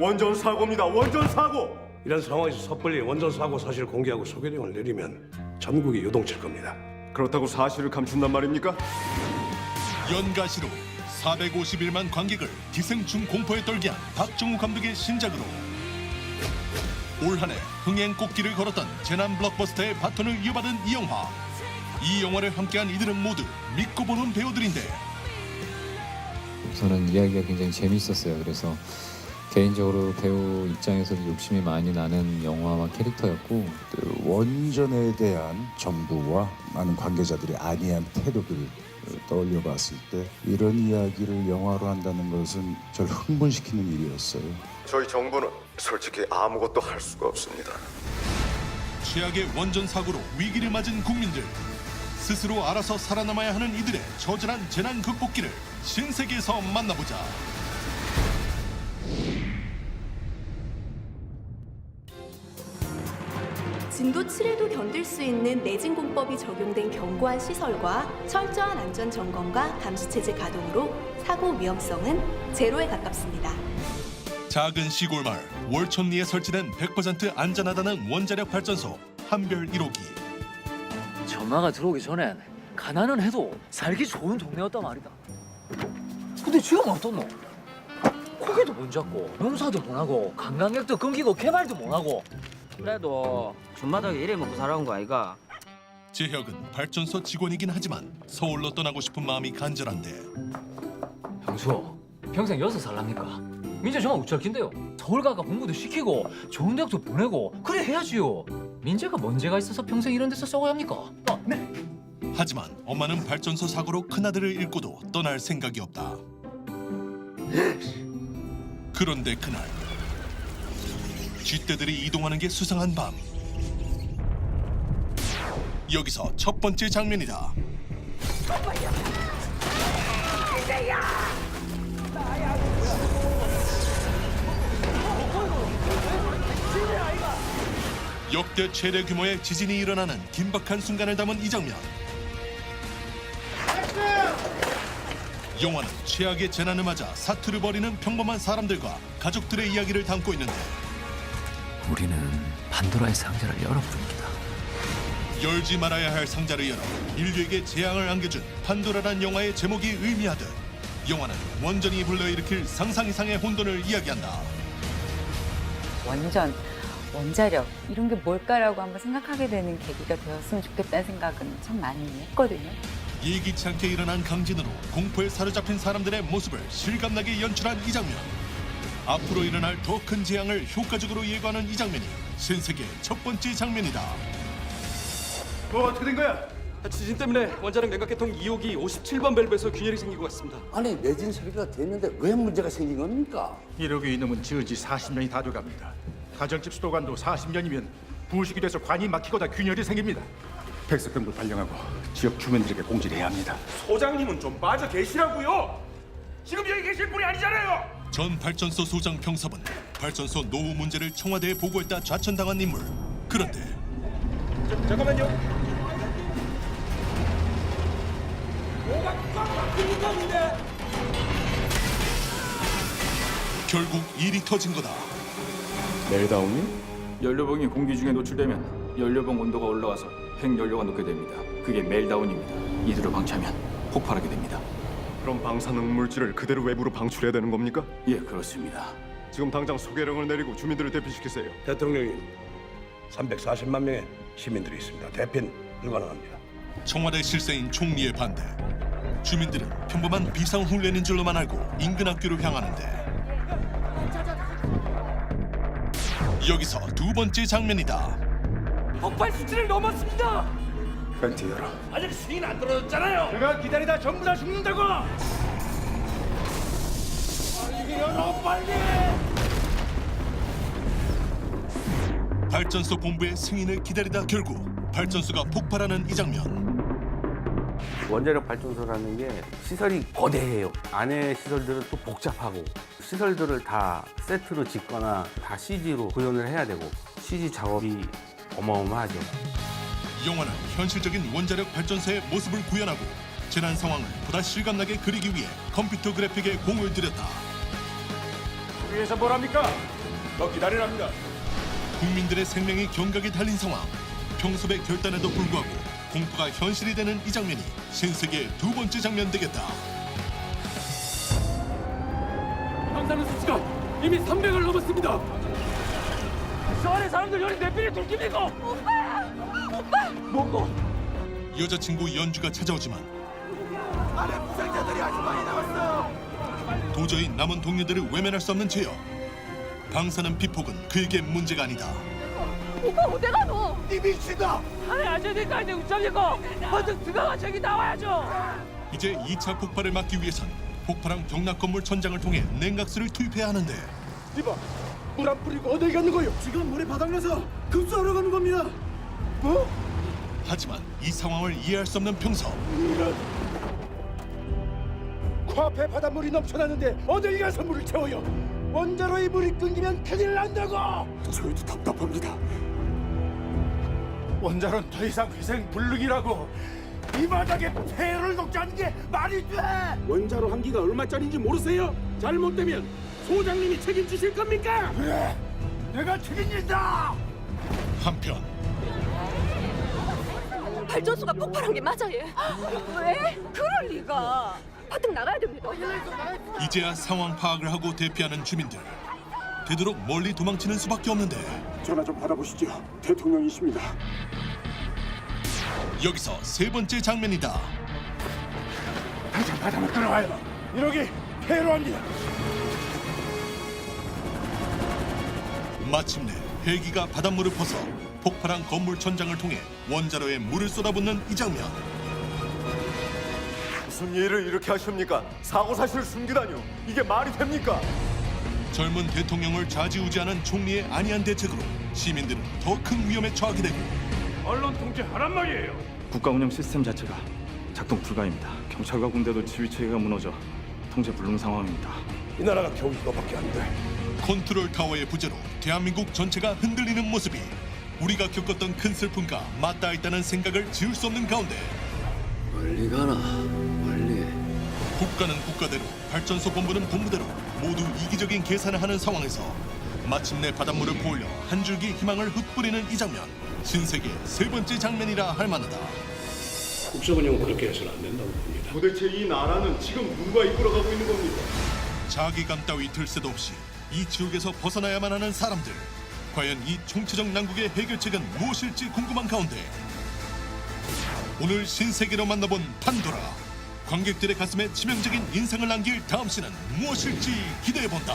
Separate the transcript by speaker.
Speaker 1: 원전 사고입니다. 원전 사고.
Speaker 2: 이런 상황에서 섣불리 원전 사고 사실 공개하고 소개령을 내리면 전국이 요동칠 겁니다.
Speaker 1: 그렇다고 사실을 감춘단 말입니까?
Speaker 3: 연가시로 451만 관객을 기생충 공포에 떨게 한 박정우 감독의 신작으로 올 한해 흥행 꽃길을 걸었던 재난 블록버스터의 바톤을 이어받은 이 영화. 이 영화를 함께한 이들은 모두 믿고 보는 배우들인데
Speaker 4: 저는 이야기가 굉장히 재밌었어요. 그래서 개인적으로 배우 입장에서도 욕심이 많이 나는 영화와 캐릭터였고
Speaker 5: 원전에 대한 정부와 많은 관계자들의 안이한 태도들을 떠올려 봤을 때 이런 이야기를 영화로 한다는 것은 저를 흥분시키는 일이었어요.
Speaker 1: 저희 정부는 솔직히 아무것도 할 수가 없습니다.
Speaker 3: 최악의 원전 사고로 위기를 맞은 국민들. 스스로 알아서 살아남아야 하는 이들의 처절한 재난 극복기를 신세계에서 만나보자.
Speaker 6: 진도 7에도 견딜 수 있는 내진공법이 적용된 견고한 시설과 철저한 안전 점검과 감시체제 가동으로 사고 위험성은 제로에 가깝습니다.
Speaker 3: 작은 시골 마을 월천리에 설치된 100% 안전하다는 원자력 발전소 한별 1호기.
Speaker 7: 전화가 들어오기 전엔 가난은 해도 살기 좋은 동네였단 말이다. 근데 지금 어떻노? 고기도 못 잡고 농사도 못 하고 관광객도 끊기고 개발도 못 하고.
Speaker 8: 그래도 전마다게 일해 먹고 살아온 거 아이가?
Speaker 3: 재혁은 발전소 직원이긴 하지만 서울로 떠나고 싶은 마음이 간절한데
Speaker 7: 형수, 평생 여기서 살랍니까? 민재 정말 우쩔긴데요. 서울 가가 공부도 시키고 좋은 대학도 보내고 그래 해야지요. 민재가 먼제가 있어서 평생 이런 데서 썩어야 합니까? 네.
Speaker 3: 하지만 엄마는 발전소 사고로 큰아들을 잃고도 떠날 생각이 없다. 그런데 그날 쥐떼들이 이동하는 게 수상한 밤. 여기서 첫 번째 장면이다. 역대 최대 규모의 지진이 일어나는 긴박한 순간을 담은 이 장면. 영화는 최악의 재난을 맞아 사투를 벌이는 평범한 사람들과 가족들의 이야기를 담고 있는데
Speaker 7: 우리는 판도라의 상자를 열어버립니다.
Speaker 3: 열지 말아야 할 상자를 열어 인류에게 재앙을 안겨준 판도라란 영화의 제목이 의미하듯 영화는 원전이 불러일으킬 상상 이상의 혼돈을 이야기한다.
Speaker 9: 원전, 원자력 이런 게 뭘까라고 한번 생각하게 되는 계기가 되었으면 좋겠다는 생각은 참 많이 했거든요.
Speaker 3: 예기치 않게 일어난 강진으로 공포에 사로잡힌 사람들의 모습을 실감나게 연출한 이 장면. 앞으로 일어날 더 큰 재앙을 효과적으로 예고하는 이 장면이 신세계의 첫 번째 장면이다.
Speaker 1: 뭐 어떻게 된 거야?
Speaker 10: 지진 때문에 원자력 냉각계통 2호기 57번 밸브에서 균열이 생긴 것 같습니다.
Speaker 11: 아니 내진 설비가 됐는데 왜 문제가 생긴 겁니까?
Speaker 12: 1호기 이놈은 지은 지 40년이 다 돼갑니다. 가정집 수도관도 40년이면 부식이 돼서 관이 막히거나 균열이 생깁니다. 백석등을 발령하고 지역 주민들에게 공지를 해야 합니다.
Speaker 10: 소장님은 좀 빠져 계시라고요. 지금 여기 계실 분이 아니잖아요.
Speaker 3: 전 발전소 소장 평섭은 발전소 노후 문제를 청와대에 보고했다 좌천당한 인물. 그런데
Speaker 10: 잠깐만요.
Speaker 3: 결국 일이 터진 거다.
Speaker 1: 멜다운이?
Speaker 10: 연료봉이 공기 중에 노출되면 연료봉 온도가 올라가서 핵연료가 녹게 됩니다. 그게 멜다운입니다. 이대로 방치하면 폭발하게 됩니다.
Speaker 1: 그럼 방사능 물질을 그대로 외부로 방출해야 되는 겁니까?
Speaker 10: 예, 그렇습니다.
Speaker 1: 지금 당장 소개령을 내리고 주민들을 대피시키세요.
Speaker 2: 대통령님, 340만 명의 시민들이 있습니다. 대피는 불가능합니다.
Speaker 3: 청와대 실세인 총리의 반대. 주민들은 평범한 비상훈련인 줄로만 알고 인근 학교를 향하는데 여기서 두 번째 장면이다.
Speaker 10: 폭발 수치를 넘었습니다.
Speaker 1: 벤트 열어.
Speaker 10: 아직 승인 안 떨어졌잖아요.
Speaker 12: 제가 기다리다 전부 다 죽는다고!
Speaker 10: 이게 열어 빨리.
Speaker 3: 발전소 본부의 승인을 기다리다 결국 발전소가 폭발하는 이 장면.
Speaker 8: 원자력 발전소라는 게 시설이 거대해요. 안에 시설들은 또 복잡하고 시설들을 다 세트로 짓거나 다 CG로 구현을 해야 되고 CG 작업이 어마어마하죠.
Speaker 3: 영화는 현실적인 원자력 발전소의 모습을 구현하고 재난 상황을 보다 실감나게 그리기 위해 컴퓨터 그래픽에 공을 들였다.
Speaker 12: 위해서 뭘 합니까? 더 기다리랍니다.
Speaker 3: 국민들의 생명이 경각에 달린 상황. 평섭의 결단에도 불구하고 공포가 현실이 되는 이 장면이 신세계의 두 번째 장면 되겠다.
Speaker 12: 방사능 수치가 이미 300을 넘었습니다.
Speaker 7: 저 안에 사람들 여기 내 필에 둘깁니까? 오빠! 뭐고?
Speaker 3: 여자친구 연주가 찾아오지만 도저히 남은 동료들을 외면할 수 없는 제여. 방사능 피폭은 그에게 문제가 아니다.
Speaker 6: 오빠 어디 가노?
Speaker 12: 이 미친다!
Speaker 7: 안에 앉으니까 이제 웃자니까 먼저 들어가 저기 나와야죠.
Speaker 3: 이제 2차 폭발을 막기 위해선 폭발한 경락 건물 천장을 통해 냉각수를 투입해야 하는데
Speaker 12: 이봐, 물 안 뿌리고 어디 가는 거요? 지금 물이 바닥나서 급수하러 가는 겁니다. 뭐?
Speaker 3: 하지만 이 상황을 이해할 수 없는 평섭.
Speaker 12: 코앞에 바닷물이 넘쳐나는데 어딜 가서 물을 채워요? 원자로의 물이 끊기면 큰일 난다고! 저희도 답답합니다. 원자로는 더 이상 회생 불능이라고 이 바닥에 폐를 녹자는 게 말이 돼! 원자로 한기가 얼마짜리인지 모르세요? 잘못되면 소장님이 책임지실 겁니까? 그래, 내가 책임진다!
Speaker 3: 한편
Speaker 6: 발전소가 폭발한 게 맞아 얘. 왜? 그럴 리가. 바닥 나가야 됩니다.
Speaker 3: 이제야 상황 파악을 하고 대피하는 주민들. 되도록 멀리 도망치는 수밖에 없는데
Speaker 12: 전화 좀 받아보시죠. 대통령이십니다.
Speaker 3: 여기서 세 번째 장면이다.
Speaker 12: 당장 바닥을 끌어와요. 이러기 폐로합니다.
Speaker 3: 마침내 헬기가 바닷물을 퍼서 폭발한 건물 천장을 통해 원자로에 물을 쏟아붓는 이 장면.
Speaker 1: 무슨 일을 이렇게 하십니까? 사고 사실을 숨기다니요. 이게 말이 됩니까?
Speaker 3: 젊은 대통령을 좌지우지하는 총리의 안이한 대책으로 시민들은 더 큰 위험에 처하게 되고
Speaker 12: 언론 통제하란 말이에요.
Speaker 10: 국가 운영 시스템 자체가 작동 불가입니다. 경찰과 군대도 지휘 체계가 무너져 통제 불능 상황입니다.
Speaker 2: 이 나라가 겨우 이거밖에 안 돼.
Speaker 3: 컨트롤 타워의 부재로 대한민국 전체가 흔들리는 모습이 우리가 겪었던 큰 슬픔과 맞닿아 있다는 생각을 지울 수 없는 가운데
Speaker 11: 멀리 가라, 멀리.
Speaker 3: 국가는 국가대로 발전소 본부는 본부대로 모두 이기적인 계산을 하는 상황에서 마침내 바닷물을 보올려 한 줄기 희망을 흩뿌리는 이 장면. 신세계의 세 번째 장면이라 할 만하다.
Speaker 2: 국정운영 그렇게 해서는 안 된다고 봅니다.
Speaker 1: 도대체 이 나라는 지금 누가 이끌어가고 있는 겁니까?
Speaker 3: 자기감 따위 들 새도 없이 이 지옥에서 벗어나야만 하는 사람들. 과연 이 총체적 난국의 해결책은 무엇일지 궁금한 가운데 오늘 신세계로 만나본 판도라. 관객들의 가슴에 치명적인 인상을 남길 다음 시는 무엇일지 기대해본다.